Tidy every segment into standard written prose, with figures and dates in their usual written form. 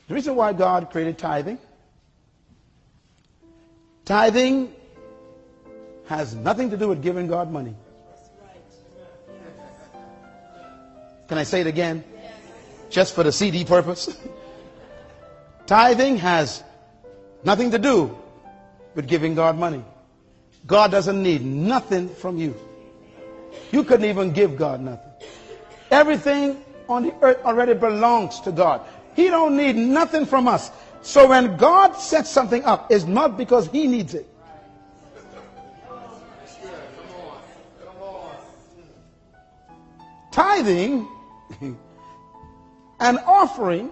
The reason why God created tithing, tithing has nothing to do with giving God money. Can I say it again? Just for the CD purpose? Tithing has nothing to do with giving God money. God doesn't need nothing from you. You couldn't even give God nothing. Everything on the earth already belongs to God. He don't need nothing from us. So when God sets something up, it's not because he needs it. Tithing and offerings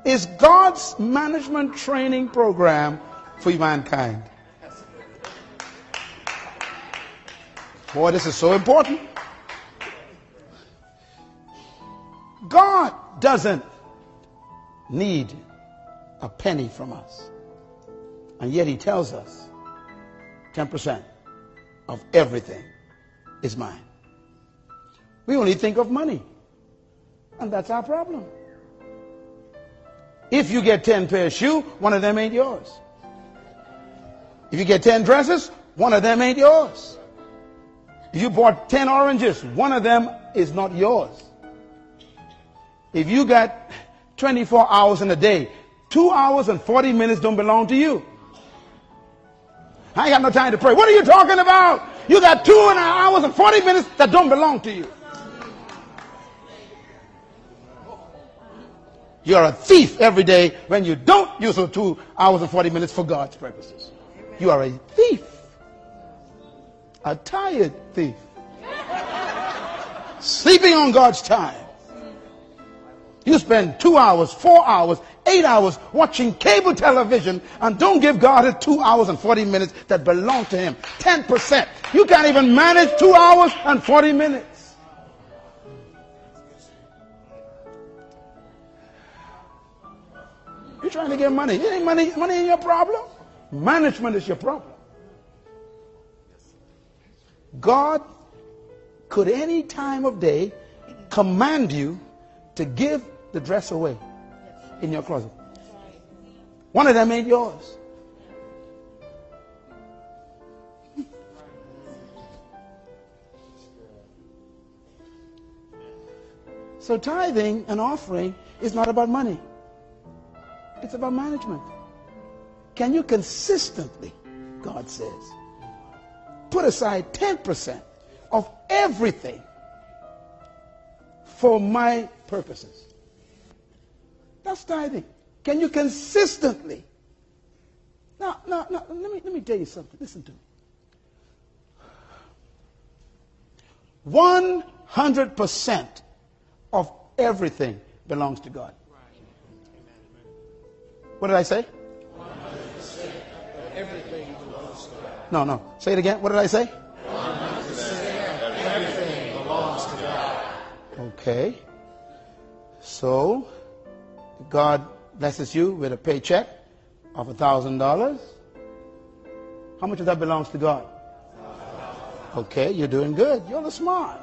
is God's management training program for mankind. Boy, this is so important. God doesn't need a penny from us. And yet he tells us 10% of everything is mine. We only think of money. And that's our problem. If you get 10 pairs of shoes, one of them ain't yours. If you get 10 dresses, one of them ain't yours. If you bought 10 oranges, one of them is not yours. If you got 24 hours in a day, 2 hours and 40 minutes don't belong to you. I ain't got no time to pray. What are you talking about? You got 2 hours and 40 minutes that don't belong to you. You're a thief every day when you don't use those 2 hours and 40 minutes for God's purposes. You are a thief. A tired thief. Sleeping on God's time. You spend 2 hours, 4 hours, 8 hours watching cable television and don't give God his 2 hours and 40 minutes that belong to him. 10%. You can't even manage 2 hours and 40 minutes. You're trying to get money. It ain't money ain't your problem. Management is your problem. God could any time of day command you to give the dress away in your closet. One of them ain't yours. So tithing and offering is not about money. It's about management. Can you consistently, God says, put aside 10% of everything for my purposes? That's tithing. Can you consistently? Now, let me tell you something. Listen to me. 100% of everything belongs to God. What did I say? 100% of everything belongs to God. No. Say it again. What did I say? 100% of everything belongs to God. Okay. So, God blesses you with a paycheck of $1,000. How much of that belongs to God? Okay, you're doing good. You're smart.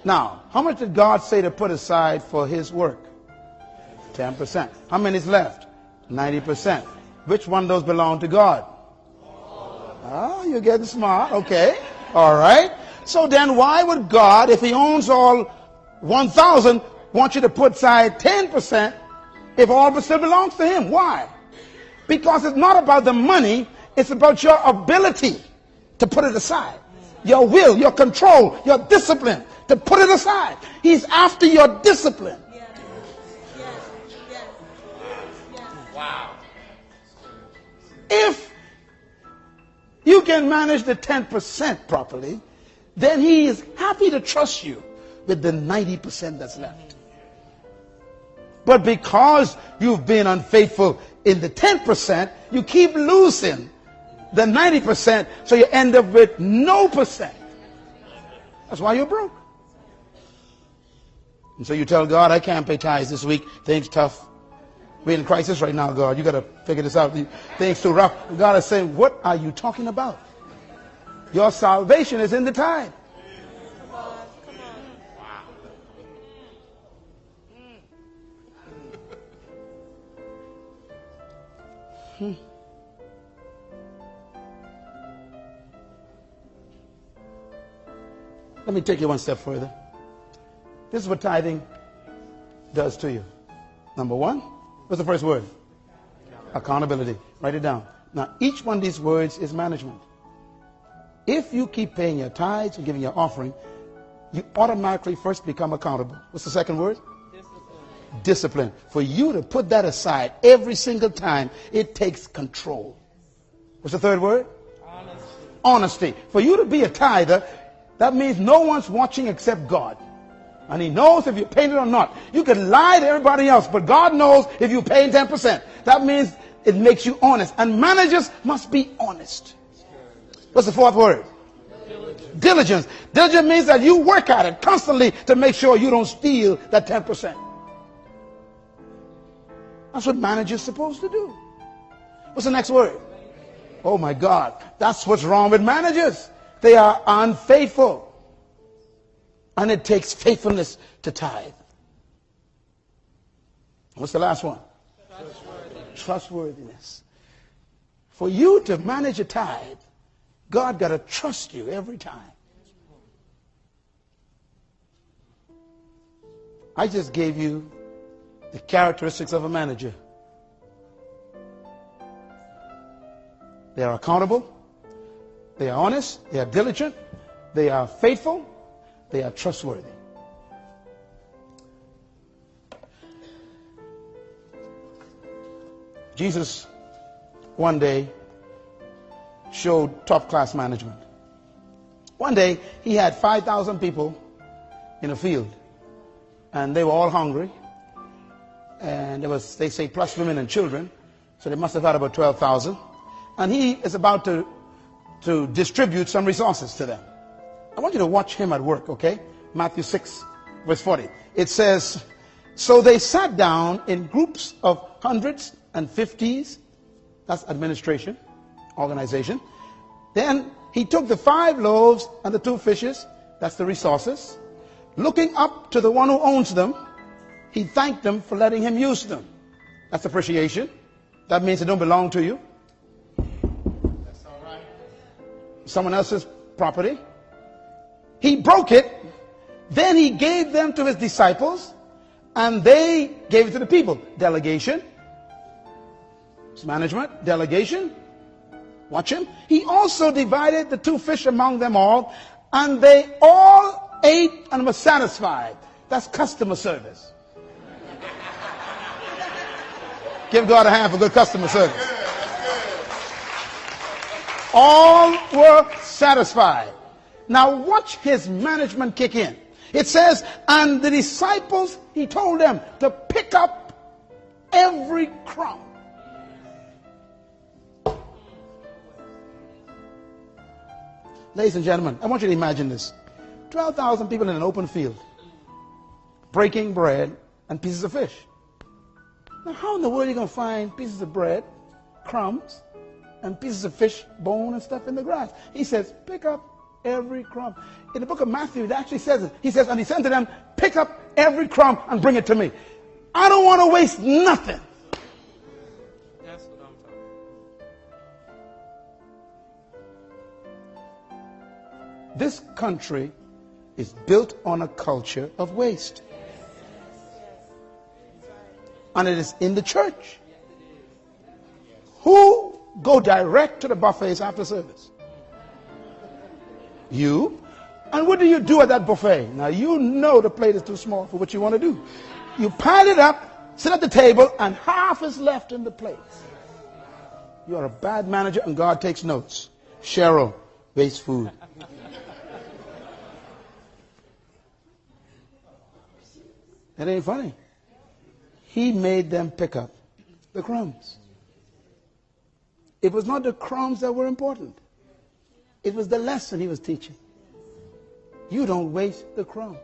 Now, how much did God say to put aside for his work? 10%. How many is left? 90%. Which one of those belong to God? Ah, you're getting smart. Okay. All right. So then why would God, if he owns all 1,000, want you to put aside 10% if all of it still belongs to him? Why? Because it's not about the money. It's about your ability to put it aside. Your will, your control, your discipline to put it aside. He's after your discipline. Wow. If you can manage the 10% properly, then he is happy to trust you with the 90% that's left. But because you've been unfaithful in the 10%, you keep losing the 90%, so you end up with no percent. That's why you're broke. And so you tell God, I can't pay tithes this week. Things tough. We're in crisis right now, God. You got to figure this out. Things too rough. God is saying, what are you talking about? Your salvation is in the tithe. Come on. Let me take you one step further. This is what tithing does to you. Number one, what's the first word? Accountability. Write it down. Now, each one of these words is management. If you keep paying your tithes and giving your offering, you automatically first become accountable. What's the second word? Discipline. Discipline. For you to put that aside every single time, it takes control. What's the third word? Honesty. Honesty. For you to be a tither, that means no one's watching except God. And he knows if you're paying it or not. You can lie to everybody else, but God knows if you're paying 10%. That means it makes you honest. And managers must be honest. What's the fourth word? Diligence. Diligence means that you work at it constantly to make sure you don't steal that 10%. That's what managers are supposed to do. What's the next word? Oh my God. That's what's wrong with managers. They are unfaithful. And it takes faithfulness to tithe. What's the last one? Trustworthiness. Trustworthiness. For you to manage a tithe, God got to trust you every time. I just gave you the characteristics of a manager. They are accountable. They are honest. They are diligent. They are faithful. They are trustworthy. Jesus one day showed top-class management. One day he had 5,000 people in a field, and they were all hungry, and there was, they say, plus women and children, so they must have had about 12,000, and he is about to distribute some resources to them. I want you to watch him at work, okay? Matthew 6, verse 40. It says, so they sat down in groups of hundreds and fifties. That's administration, organization. Then he took the 5 loaves and the 2 fishes. That's the resources. Looking up to the one who owns them, he thanked them for letting him use them. That's appreciation. That means they don't belong to you. That's all right. Someone else's property. He broke it, then he gave them to his disciples, and they gave it to the people. Delegation. It's management. Delegation. Watch him. He also divided the 2 fish among them all, and they all ate and were satisfied. That's customer service. Give God a hand for good customer service. All were satisfied. Now watch his management kick in. It says, and the disciples, he told them to pick up every crumb. Ladies and gentlemen, I want you to imagine this. 12,000 people in an open field, breaking bread and pieces of fish. Now how in the world are you going to find pieces of bread, crumbs, and pieces of fish, bone and stuff in the grass? He says, pick up every crumb. In the book of Matthew, it actually says it. He says, and he said to them, pick up every crumb and bring it to me. I don't want to waste nothing. That's what I'm talking. This country is built on a culture of waste. And it is in the church. Who go direct to the buffets after service? You. And what do you do at that buffet? Now you know the plate is too small for what you want to do. You pile it up, sit at the table, and half is left in the plate. You are a bad manager, and God takes notes. Cheryl, waste food. That ain't funny. He made them pick up the crumbs. It was not the crumbs that were important. It was the lesson he was teaching. You don't waste the crumb.